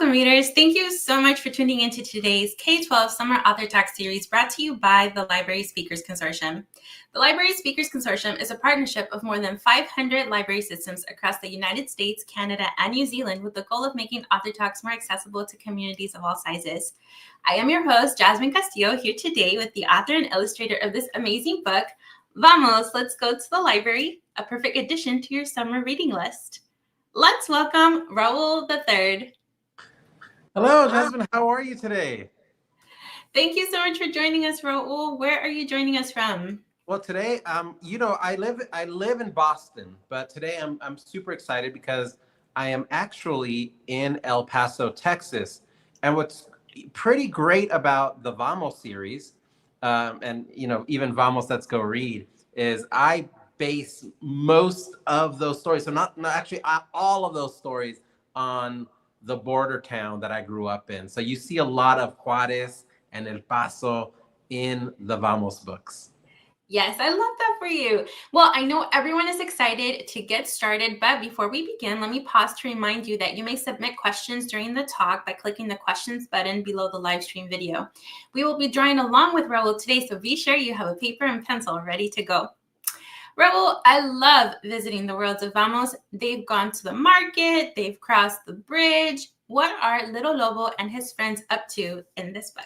Welcome, readers. Thank you so much for tuning into today's K-12 Summer Author Talk series brought to you by the Library Speakers Consortium. The Library Speakers Consortium is a partnership of more than 500 library systems across the United States, Canada, and New Zealand with the goal of making author talks more accessible to communities of all sizes. I am your host, Jasmine Castillo, here today with the author and illustrator of this amazing book, Vamos, Let's Go to the Library, a perfect addition to your summer reading list. Let's welcome Raúl The Third. Hello, Jasmine. How are you today? Thank you so much for joining us, Raúl. Where are you joining us from? Well, today, I live in Boston, but today I'm super excited because I am actually in El Paso, Texas. And what's pretty great about the Vamos series, and even Vamos, Let's Go Read, is I base most of those stories, so not actually all of those stories, on the border town that I grew up in. So you see a lot of Juarez and El Paso in the Vamos books. Yes, I love that for you. Well, I know everyone is excited to get started, but before we begin, let me pause to remind you that you may submit questions during the talk by clicking the questions button below the live stream video. We will be drawing along with Raúl today, so be sure you have a paper and pencil ready to go. Raúl, I love visiting the worlds of Vamos. They've gone to the market, they've crossed the bridge. What are Little Lobo and his friends up to in this book?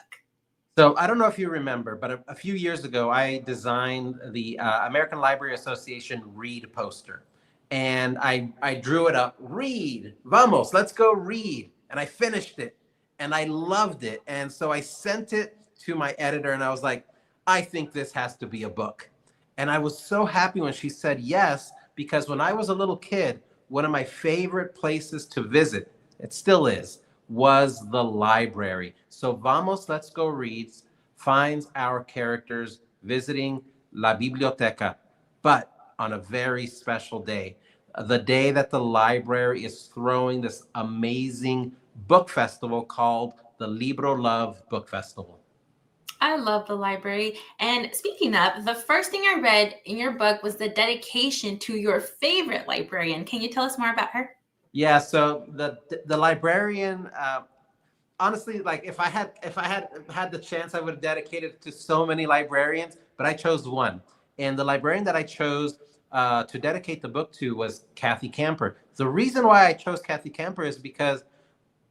So I don't know if you remember, but a few years ago, I designed the American Library Association Read poster. And I drew it up, read, vamos, let's go read. And I finished it and I loved it. And so I sent it to my editor and I was like, I think this has to be a book. And I was so happy when she said yes, because when I was a little kid, one of my favorite places to visit, it still is, was the library. So Vamos, Let's Go Reads finds our characters visiting La Biblioteca, but on a very special day, the day that the library is throwing this amazing book festival called the Libro Love Book Festival. I love the library. And speaking of, the first thing I read in your book was the dedication to your favorite librarian. Can you tell us more about her? Yeah, so the librarian, honestly, like if I had the chance, I would have dedicated it to so many librarians, but I chose one. And the librarian that I chose to dedicate the book to was Kathy Camper. The reason why I chose Kathy Camper is because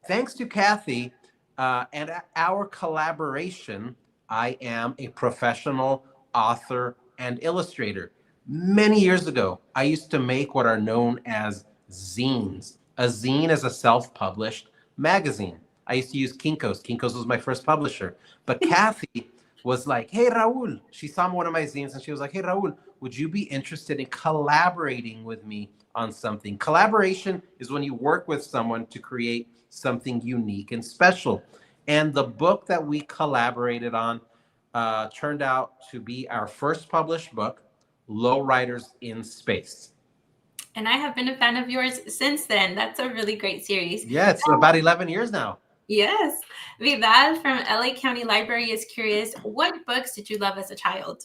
thanks to Kathy and our collaboration, I am a professional author and illustrator. Many years ago, I used to make what are known as zines. A zine is a self-published magazine. I used to use Kinko's. Kinko's was my first publisher. But Kathy was like, hey, Raúl. She saw one of my zines and she was like, hey, Raúl, would you be interested in collaborating with me on something? Collaboration is when you work with someone to create something unique and special. And the book that we collaborated on turned out to be our first published book, Lowriders in Space. And I have been a fan of yours since then. That's a really great series. Yeah, it's about 11 years now. Yes. Vidal from LA County Library is curious, what books did you love as a child?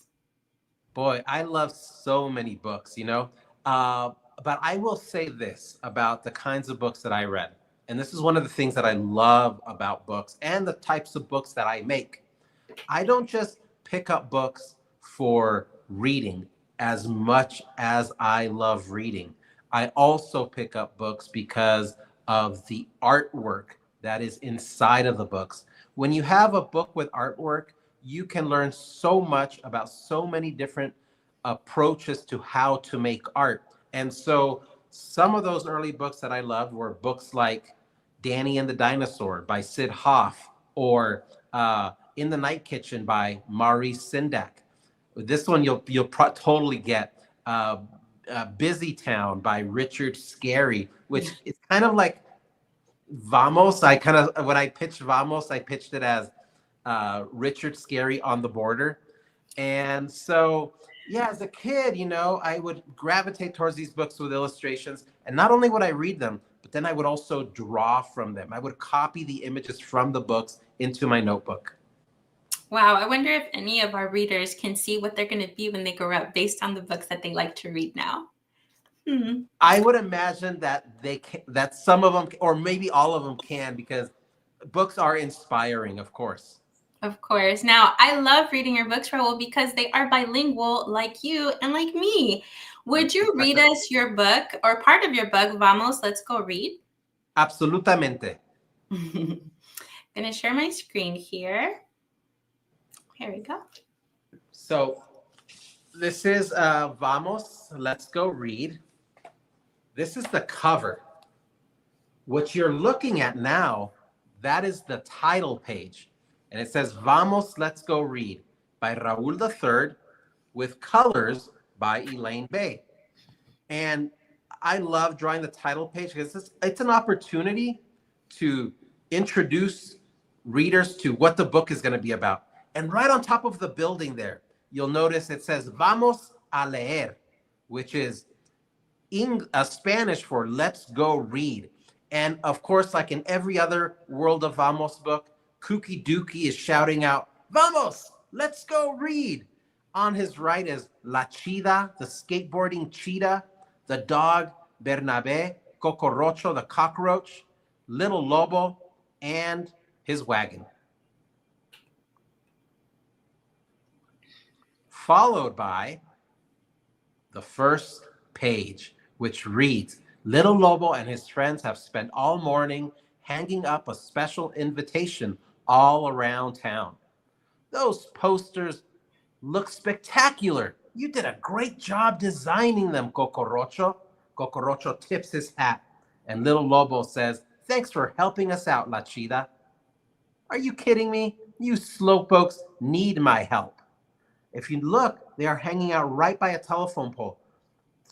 Boy, I love so many books, but I will say this about the kinds of books that I read. And this is one of the things that I love about books and the types of books that I make. I don't just pick up books for reading as much as I love reading. I also pick up books because of the artwork that is inside of the books. When you have a book with artwork, you can learn so much about so many different approaches to how to make art. And so some of those early books that I loved were books like Danny and the Dinosaur by Sid Hoff, or In the Night Kitchen by Maurice Sendak. This one you'll totally get. Busy Town by Richard Scarry, which is kind of like Vamos. When I pitched Vamos, I pitched it as Richard Scarry on the border. And so, yeah, as a kid, I would gravitate towards these books with illustrations. And not only would I read them, but then I would also draw from them. I would copy the images from the books into my notebook. Wow, I wonder if any of our readers can see what they're going to be when they grow up based on the books that they like to read now. Hmm. I would imagine that they can, that some of them, or maybe all of them can, because books are inspiring, of course. Of course. Now, I love reading your books, Raul, because they are bilingual like you and like me. Would you read us your book or part of your book, Vamos, Let's Go Read? Absolutamente. I'm going to share my screen here. Here we go. So this is Vamos, Let's Go Read. This is the cover. What you're looking at now, that is the title page. And it says Vamos, Let's Go Read by Raúl the Third with colors by Elaine Bay. And I love drawing the title page because it's an opportunity to introduce readers to what the book is going to be about. And right on top of the building there, you'll notice it says Vamos a leer, which is Spanish for let's go read. And of course, like in every other World of Vamos book, Kooky Dookie is shouting out, Vamos, let's go read. On his right is La Chida, the skateboarding cheetah, the dog Bernabe, Cocorocho, the cockroach, Little Lobo, and his wagon. Followed by the first page, which reads, Little Lobo and his friends have spent all morning hanging up a special invitation all around town. Those posters look spectacular. You did a great job designing them, Cocorocho. Cocorocho tips his hat, and Little Lobo says, thanks for helping us out, La Chida. Are you kidding me? You slowpokes need my help. If you look, they are hanging out right by a telephone pole.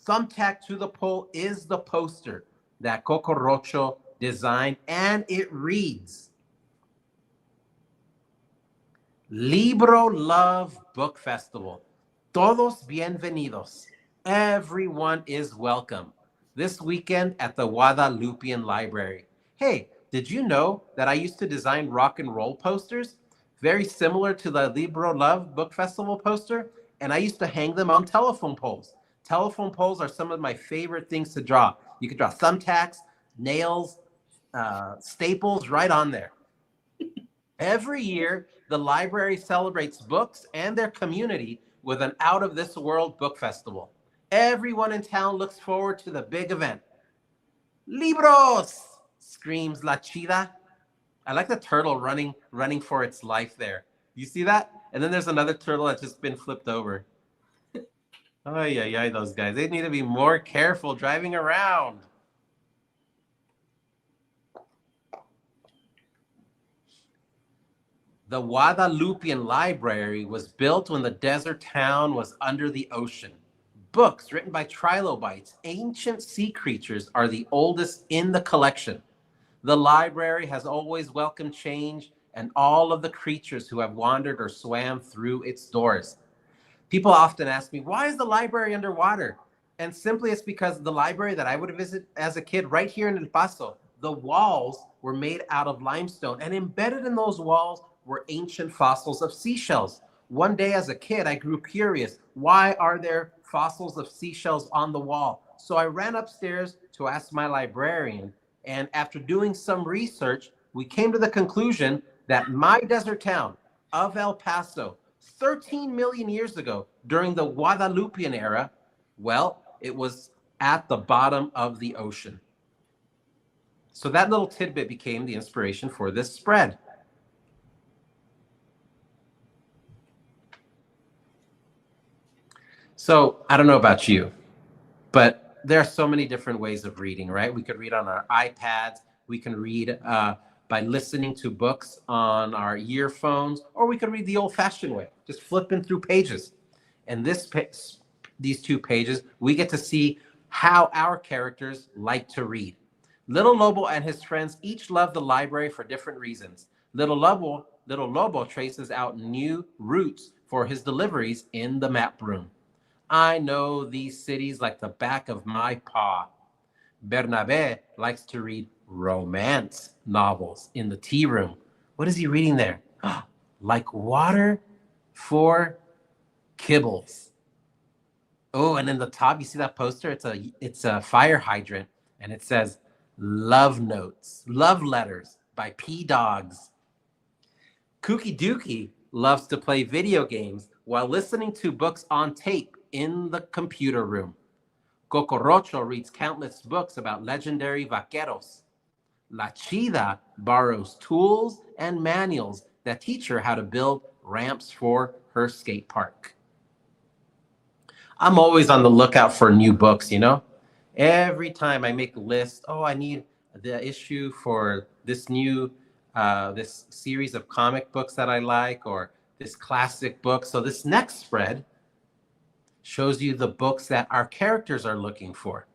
Thumbtacked to the pole is the poster that Cocorocho designed, and it reads, Libro Love Book Festival. Todos bienvenidos. Everyone is welcome. This weekend at the Guadalupean Library. Hey, did you know that I used to design rock and roll posters? Very similar to the Libro Love Book Festival poster, and I used to hang them on telephone poles. Telephone poles are some of my favorite things to draw. You can draw thumbtacks, nails, staples right on there. Every year, the library celebrates books and their community with an out-of-this-world book festival. Everyone in town looks forward to the big event. Libros! Screams La Chida. I like the turtle running for its life there. You see that? And then there's another turtle that's just been flipped over. Oh, yeah, those guys. They need to be more careful driving around. The Guadalupean Library was built when the desert town was under the ocean. Books written by trilobites, ancient sea creatures, are the oldest in the collection. The library has always welcomed change and all of the creatures who have wandered or swam through its doors. People often ask me, why is the library underwater? And simply it's because the library that I would visit as a kid right here in El Paso, the walls were made out of limestone, and embedded in those walls were ancient fossils of seashells. One day as a kid, I grew curious. Why are there fossils of seashells on the wall? So I ran upstairs to ask my librarian, and after doing some research, we came to the conclusion that my desert town of El Paso, 13 million years ago, during the Guadalupean era, well, it was at the bottom of the ocean. So that little tidbit became the inspiration for this spread. So I don't know about you, but there are so many different ways of reading, right? We could read on our iPads. We can read by listening to books on our earphones, or we could read the old-fashioned way, just flipping through pages. And these two pages, we get to see how our characters like to read. Little Lobo and his friends each love the library for different reasons. Little Lobo traces out new routes for his deliveries in the map room. I know these cities like the back of my paw. Bernabe likes to read romance novels in the tea room. What is he reading there? Like water for kibbles. Oh, and in the top, you see that poster? It's a fire hydrant, and it says "Love Notes, Love Letters" by P Dogs. Kooky Dookie loves to play video games while listening to books on tape in the computer room. Cocorocho reads countless books about legendary vaqueros. La Chida borrows tools and manuals that teach her how to build ramps for her skate park. I'm always on the lookout for new books, you know? Every time I make a list, oh, I need the issue for this new, this series of comic books that I like, or this classic book. So this next spread shows you the books that our characters are looking for.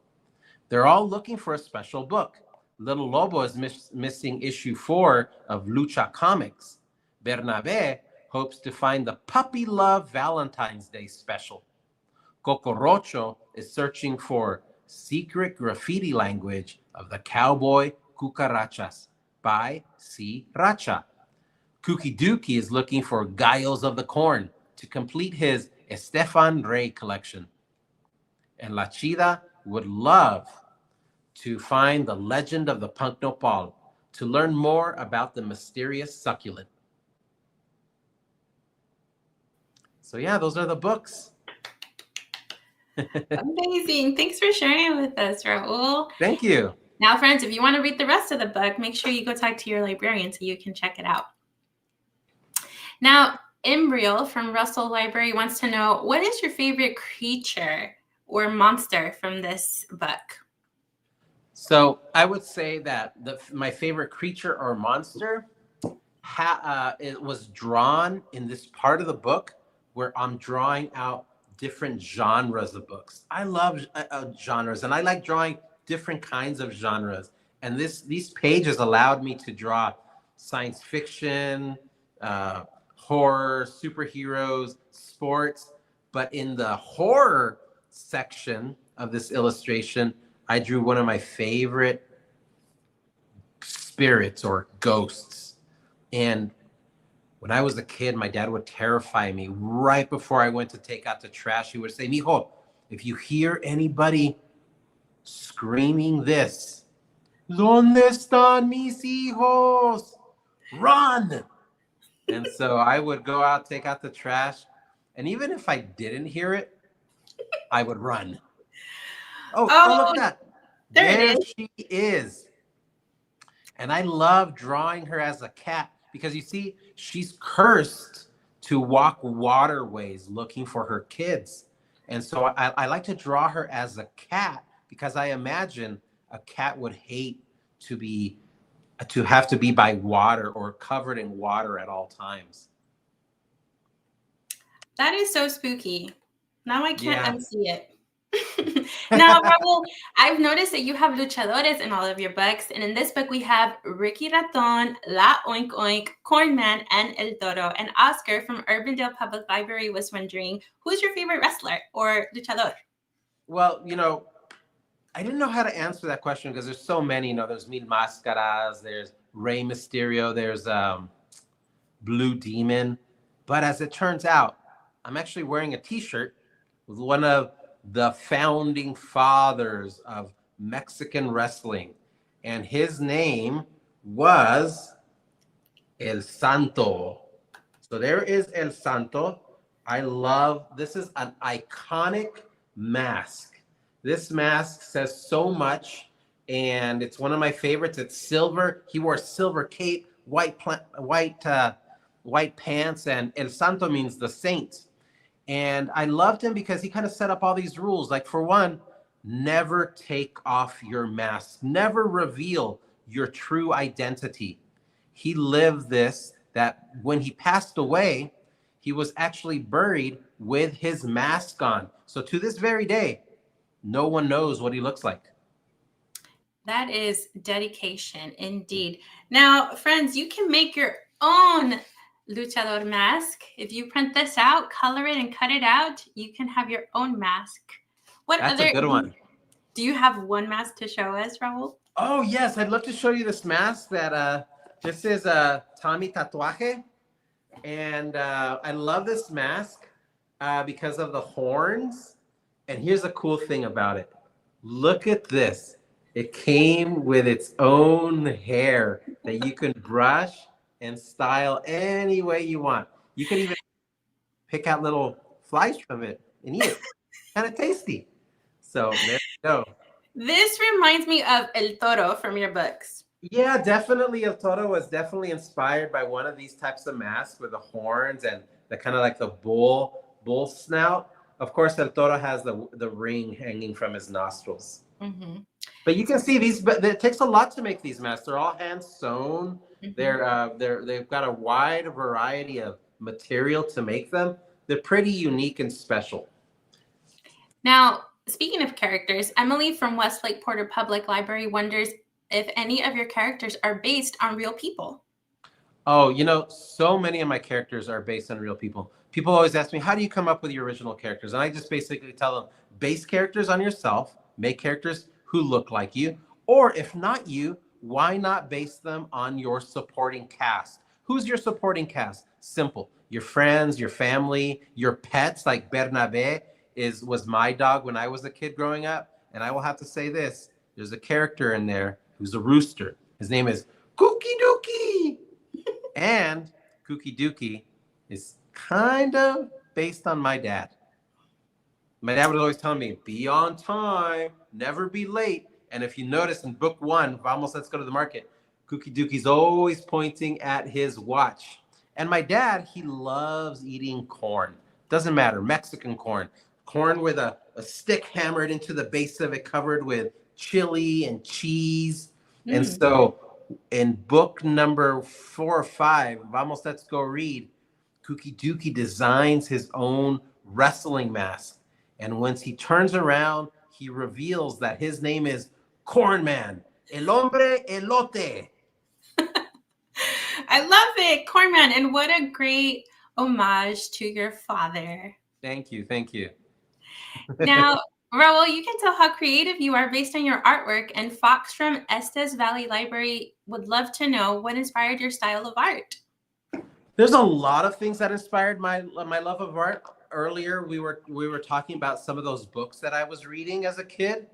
They're all looking for a special book. Little Lobo is missing issue 4 of Lucha Comics. Bernabe hopes to find the Puppy Love Valentine's Day special. Cocorocho is searching for Secret Graffiti Language of the Cowboy Cucarachas by C. Racha. Kooky Dookie is looking for Gallos of the Corn to complete his Estefan Rey collection. And La Chida would love to find the legend of the Punk Nopal to learn more about the mysterious succulent. So yeah, those are the books. Amazing. Thanks for sharing with us, Raul. Thank you. Now, friends, if you want to read the rest of the book, make sure you go talk to your librarian so you can check it out. Now, Embryo from Russell Library wants to know, what is your favorite creature or monster from this book? So I would say that my favorite creature or monster, it was drawn in this part of the book where I'm drawing out different genres of books. I love genres, and I like drawing different kinds of genres. And these pages allowed me to draw science fiction, horror, superheroes, sports. But in the horror section of this illustration, I drew one of my favorite spirits or ghosts. And when I was a kid, my dad would terrify me. Right before I went to take out the trash, he would say, "Mijo, if you hear anybody screaming this, ¿Dónde están mis hijos? Run!" And so I would go out, take out the trash. And even if I didn't hear it, I would run. Oh, look at that. There she is. And I love drawing her as a cat because you see, she's cursed to walk waterways looking for her kids. And so I like to draw her as a cat because I imagine a cat would hate to have to be by water or covered in water at all times. That is so spooky. Now I can't unsee it. Now, Raul, I've noticed that you have luchadores in all of your books. And in this book, we have Ricky Raton, La Oink Oink, Cornman, and El Toro. And Oscar from Urbandale Public Library was wondering, who's your favorite wrestler or luchador? Well, you know, I didn't know how to answer that question because there's so many. You know, there's Mil Máscaras, there's Rey Mysterio, there's Blue Demon. But as it turns out, I'm actually wearing a T-shirt with one of the founding fathers of Mexican wrestling. And his name was El Santo. So there is El Santo. This is an iconic mask. This mask says so much, and it's one of my favorites. It's silver. He wore a silver cape, white pants, and El Santo means the saint. And I loved him because he kind of set up all these rules. Like, for one, never take off your mask. Never reveal your true identity. He lived this, that when he passed away, he was actually buried with his mask on. So to this very day, no one knows what he looks like. That is dedication indeed. Now, friends, you can make your own luchador mask. If you print this out, color it, and cut it out, you can have your own mask. That's a good one. Do you have one mask to show us, Raul? Oh, yes. I'd love to show you this mask that this is Tommy Tatuaje. And I love this mask because of the horns. And here's a cool thing about it. Look at this. It came with its own hair that you can brush and style any way you want. You can even pick out little flies from it and eat it. Kind of tasty. So there you go. This reminds me of El Toro from your books. Yeah, definitely. El Toro was definitely inspired by one of these types of masks with the horns and the kind of like the bull snout. Of course, El Toro has the ring hanging from his nostrils. Mm-hmm. But you can see these. But it takes a lot to make these masks. They're all hand sewn. They've got a wide variety of material to make them. They're pretty unique and special. Now, speaking of characters, Emily from Westlake Porter Public Library wonders if any of your characters are based on real people. Oh, so many of my characters are based on real people. People always ask me, how do you come up with your original characters? And I just basically tell them, base characters on yourself, make characters who look like you, or if not you, why not base them on your supporting cast? Who's your supporting cast? Simple. Your friends, your family, your pets, like Bernabe was my dog when I was a kid growing up. And I will have to say this, there's a character in there who's a rooster. His name is Cookie Dookie. And Kooky Dookie is kind of based on my dad. My dad would always tell me, be on time, never be late. And if you notice in book 1, Vamos, Let's Go to the Market, Kooky Dookie's always pointing at his watch. And my dad, he loves eating corn. Doesn't matter, Mexican corn. Corn with a stick hammered into the base of it, covered with chili and cheese. And so in book number 4 or 5, Vamos, Let's Go Read, Kooky Dookie designs his own wrestling mask. And once he turns around, he reveals that his name is Corn Man, El Hombre Elote. I love it, Corn Man. And what a great homage to your father. Thank you. Thank you. Now, Raúl, you can tell how creative you are based on your artwork, and Fox from Estes Valley Library would love to know what inspired your style of art. There's a lot of things that inspired my love of art. Earlier, we were talking about some of those books that I was reading as a kid.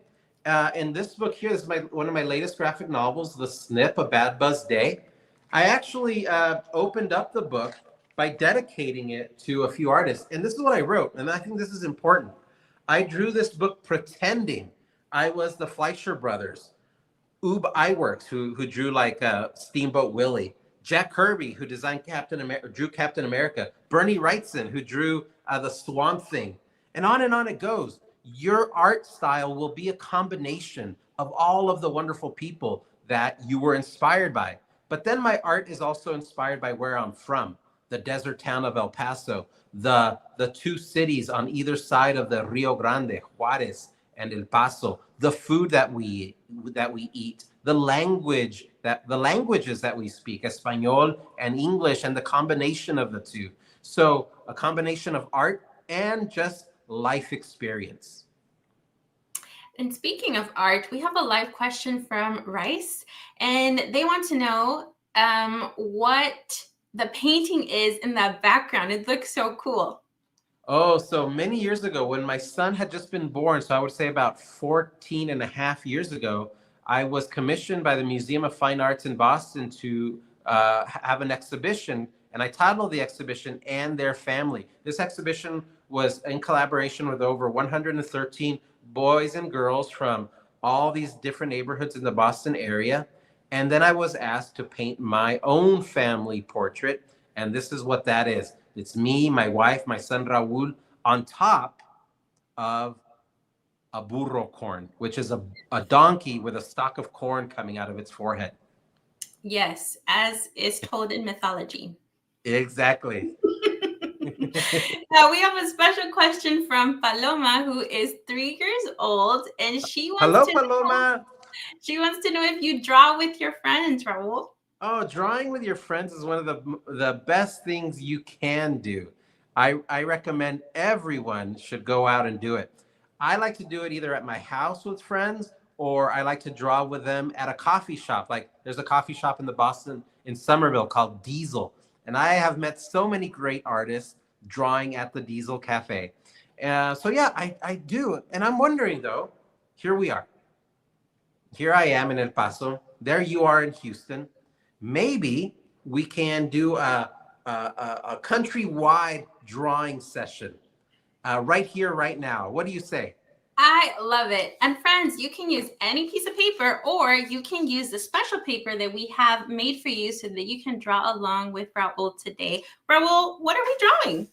And this book here is one of my latest graphic novels, The Snip, A Bad Buzz Day. I actually opened up the book by dedicating it to a few artists. And this is what I wrote, and I think this is important. I drew this book pretending I was the Fleischer brothers, Ub Iwerks, who drew like Steamboat Willie, Jack Kirby, who designed drew Captain America, Bernie Wrightson, who drew the Swamp Thing, and on it goes. Your art style will be a combination of all of the wonderful people that you were inspired by. But then my art is also inspired by where I'm from, the desert town of El Paso, the two cities on either side of the Rio Grande, Juarez and El Paso, the food that we eat, the languages that we speak, Espanol and English, and the combination of the two. So a combination of art and just life experience. And speaking of art, we have a live question from Rice, and they want to know what the painting is in the background. It looks so cool. Oh, so many years ago when my son had just been born, so I would say about 14 and a half years ago, I was commissioned by the Museum of Fine Arts in Boston to have an exhibition, and I titled the exhibition And Their Family. This exhibition was in collaboration with over 113 boys and girls from all these different neighborhoods in the Boston area. And then I was asked to paint my own family portrait, and this is what that is. It's me, my wife, my son Raúl, on top of a burro corn, which is a donkey with a stalk of corn coming out of its forehead. Yes, as is told in mythology. Exactly. Now we have a special question from Paloma, who is 3 years old, and she wants she wants to know if you draw with your friends, Raúl. Oh, drawing with your friends is one of the best things you can do. I recommend everyone should go out and do it. I like to do it either at my house with friends, or I like to draw with them at a coffee shop. Like there's a coffee shop in in Somerville called Diesel. And I have met so many great artists drawing at the Diesel Cafe. So yeah, I do. And I'm wondering though, here we are. Here I am in El Paso. There you are in Houston. Maybe we can do a countrywide drawing session right here, right now. What do you say? I love it. And friends, you can use any piece of paper, or you can use the special paper that we have made for you so that you can draw along with Raúl today. Raúl, what are we drawing?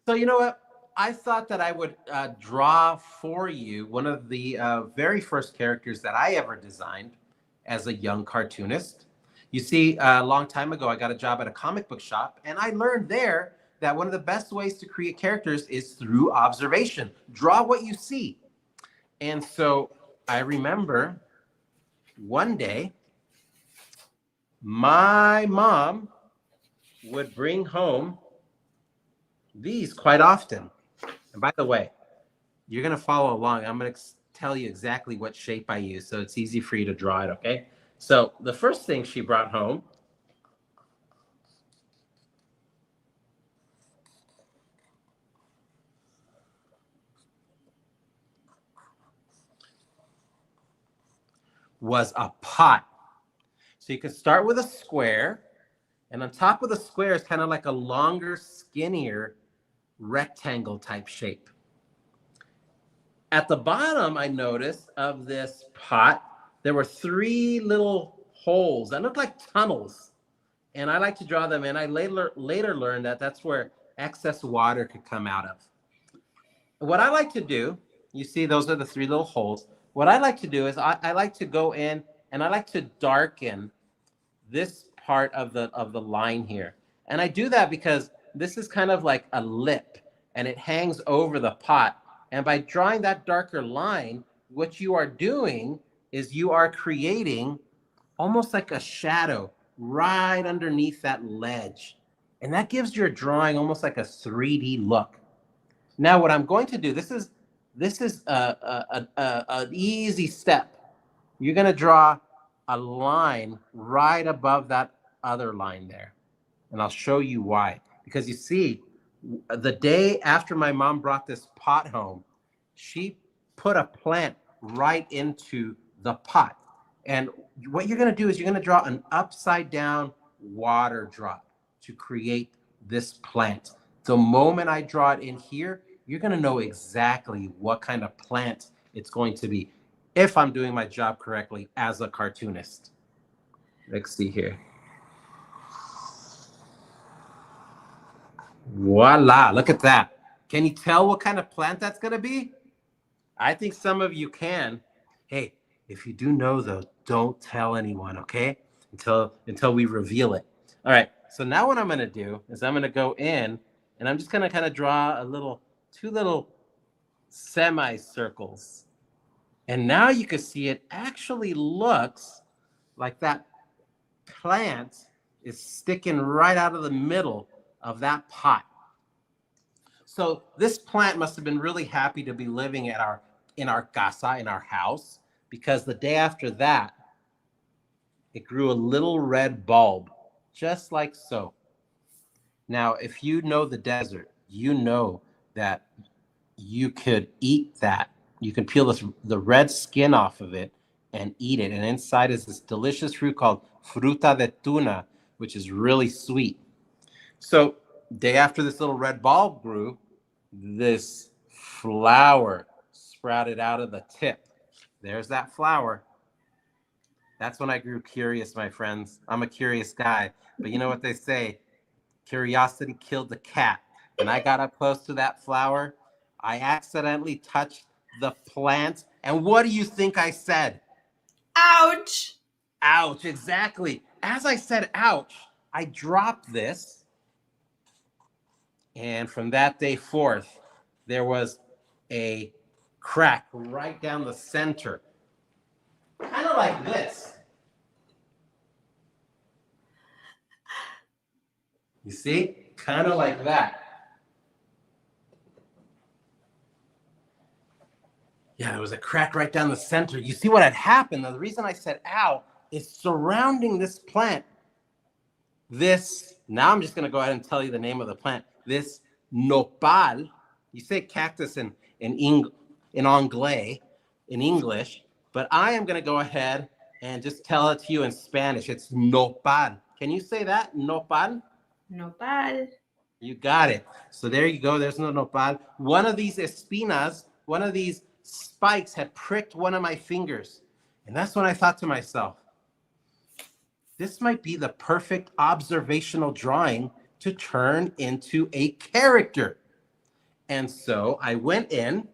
So you know what? I thought that I would draw for you one of the very first characters that I ever designed as a young cartoonist. You see, a long time ago, I got a job at a comic book shop, and I learned there that one of the best ways to create characters is through observation. Draw what you see. And so I remember one day, my mom would bring home these quite often. And by the way, you're going to follow along. I'm going to tell you exactly what shape I use so it's easy for you to draw it, okay? So the first thing she brought home was a pot. So you could start with a square, and on top of the square is kind of like a longer, skinnier rectangle type shape. At the bottom, I noticed of this pot, there were 3 little holes that looked like tunnels. And I like to draw them in. I later learned that that's where excess water could come out of. What I like to do, you see those are the 3 little holes. What I like to do is I like to go in and I like to darken this part of the line here. And I do that because this is kind of like a lip and it hangs over the pot. And by drawing that darker line, what you are doing is you are creating almost like a shadow right underneath that ledge. And that gives your drawing almost like a 3D look. Now, what I'm going to do, this is an easy step. You're going to draw a line right above that other line there. And I'll show you why. Because you see, the day after my mom brought this pot home, she put a plant right into the pot. And what you're going to do is you're going to draw an upside down water drop to create this plant. The moment I draw it in here, you're going to know exactly what kind of plant it's going to be if I'm doing my job correctly as a cartoonist. Let's see here. Voila, look at that. Can you tell what kind of plant that's going to be? I think some of you can. Hey, if you do know though, don't tell anyone, okay? Until we reveal it. All right, so now what I'm going to do is I'm going to go in and I'm just going to kind of draw two little semicircles. And now you can see it actually looks like that plant is sticking right out of the middle of that pot. So this plant must have been really happy to be living in our casa, in our house, because the day after that, it grew a little red bulb, just like so. Now, if you know the desert, you know that you could eat that. You can peel the red skin off of it and eat it. And inside is this delicious fruit called fruta de tuna, which is really sweet. So day after this little red bulb grew, this flower sprouted out of the tip. There's that flower. That's when I grew curious, my friends. I'm a curious guy. But you know what they say? Curiosity killed the cat. When I got up close to that flower, I accidentally touched the plant. And what do you think I said? Ouch. Ouch, exactly. As I said ouch, I dropped this. And from that day forth, there was a crack right down the center. Kind of like this. You see? Kind of like that. Yeah, there was a crack right down the center. You see what had happened? Now, the reason I said ow is surrounding this plant. Now I'm just going to go ahead and tell you the name of the plant. This nopal, You say cactus in anglais, in English, but I am going to go ahead and just tell it to you in Spanish. It's nopal. Can you say that? Nopal? Nopal. You got it. So there you go. There's no nopal. One of these espinas, one of these spikes had pricked one of my fingers. And that's when I thought to myself, this might be the perfect observational drawing to turn into a character. And so I went in,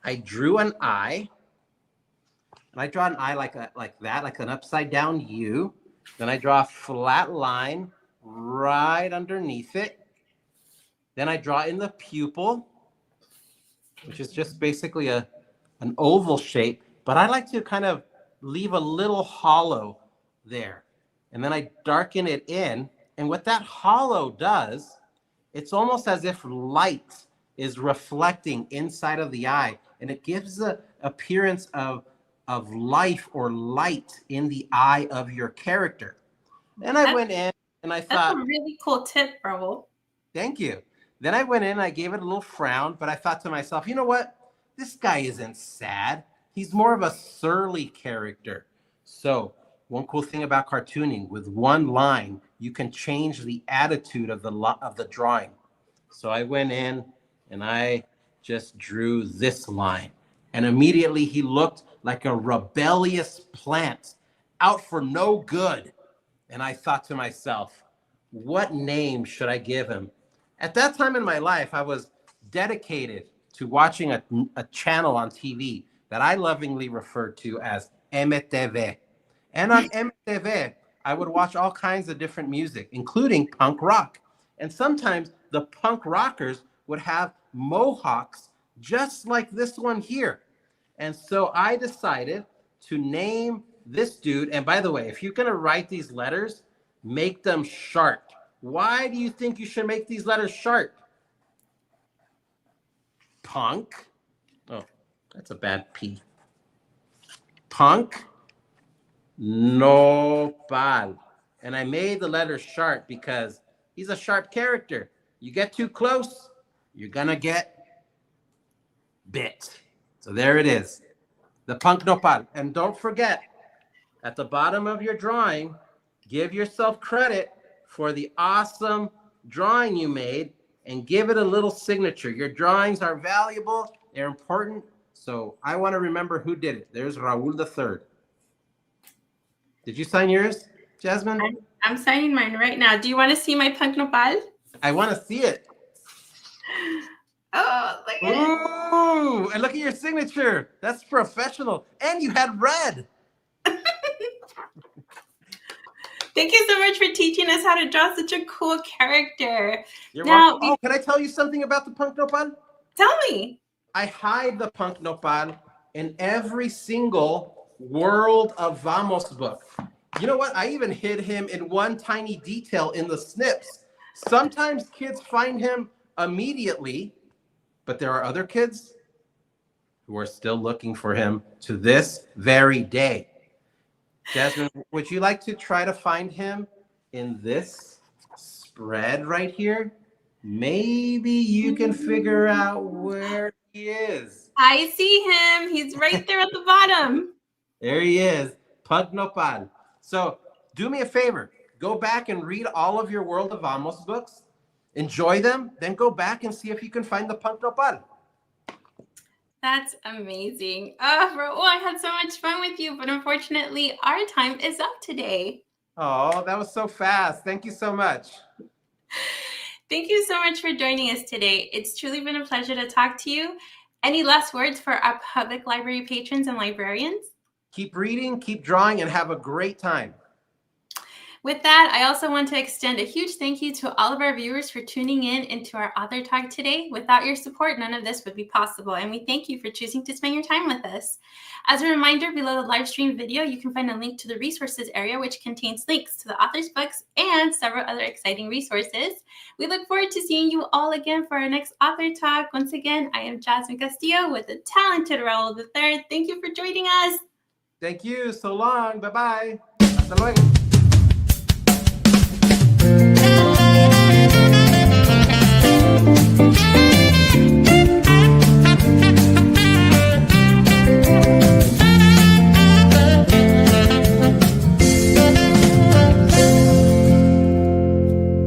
I drew an eye, and I draw an eye like that, like an upside down U. Then I draw a flat line right underneath it. Then I draw in the pupil, which is just basically an oval shape, but I like to kind of leave a little hollow there. And then I darken it in. And what that hollow does, it's almost as if light is reflecting inside of the eye. And it gives the appearance of life or light in the eye of your character. And I went in and I thought, that's a really cool tip, Raúl. Thank you. Then I went in, I gave it a little frown, but I thought to myself, you know what? This guy isn't sad. He's more of a surly character. So one cool thing about cartooning, with one line, you can change the attitude of the drawing. So I went in and I just drew this line. And immediately he looked like a rebellious plant out for no good. And I thought to myself, what name should I give him? At that time in my life, I was dedicated to watching a channel on TV that I lovingly referred to as MTV. And on MTV, I would watch all kinds of different music, including punk rock. And sometimes the punk rockers would have mohawks just like this one here. And so I decided to name this dude. And by the way, if you're going to write these letters, make them sharp. Why do you think you should make these letters sharp? Punk. Oh, that's a bad P. Punk. Nopal. And I made the letters sharp because he's a sharp character. You get too close, you're going to get bit. So there it is. The punk nopal. And don't forget, at the bottom of your drawing, give yourself credit for the awesome drawing you made and give it a little signature. Your drawings are valuable, they're important, so I want to remember who did it. There's Raúl the Third. Did you sign yours, Jasmine? I'm signing mine right now. Do you want to see my punk nopal? I want to see it. Oh, look at it. Ooh, and look at your signature. That's professional. And you had red. Thank you so much for teaching us how to draw such a cool character. You're welcome. Oh, can I tell you something about the punk nopal? Tell me. I hide the punk nopal in every single World of Vamos book. You know what? I even hid him in one tiny detail in the snips. Sometimes kids find him immediately, but there are other kids who are still looking for him to this very day. Jasmine, would you like to try to find him in this spread right here? Maybe you can figure out where he is. I see him. He's right there at the bottom. There he is, Pug Nopal. So do me a favor. Go back and read all of your World of Vamos books. Enjoy them. Then go back and see if you can find the Pug Nopal. That's amazing. Raúl, I had so much fun with you, but unfortunately, our time is up today. Oh, that was so fast. Thank you so much. Thank you so much for joining us today. It's truly been a pleasure to talk to you. Any last words for our public library patrons and librarians? Keep reading, keep drawing, and have a great time. With that, I also want to extend a huge thank you to all of our viewers for tuning in into our author talk today. Without your support, none of this would be possible, and we thank you for choosing to spend your time with us. As a reminder, below the live stream video, you can find a link to the resources area, which contains links to the author's books and several other exciting resources. We look forward to seeing you all again for our next author talk. Once again, I am Jasmine Castillo with the talented Raúl the Third. Thank you for joining us. Thank you. So long. Bye-bye. Hasta luego.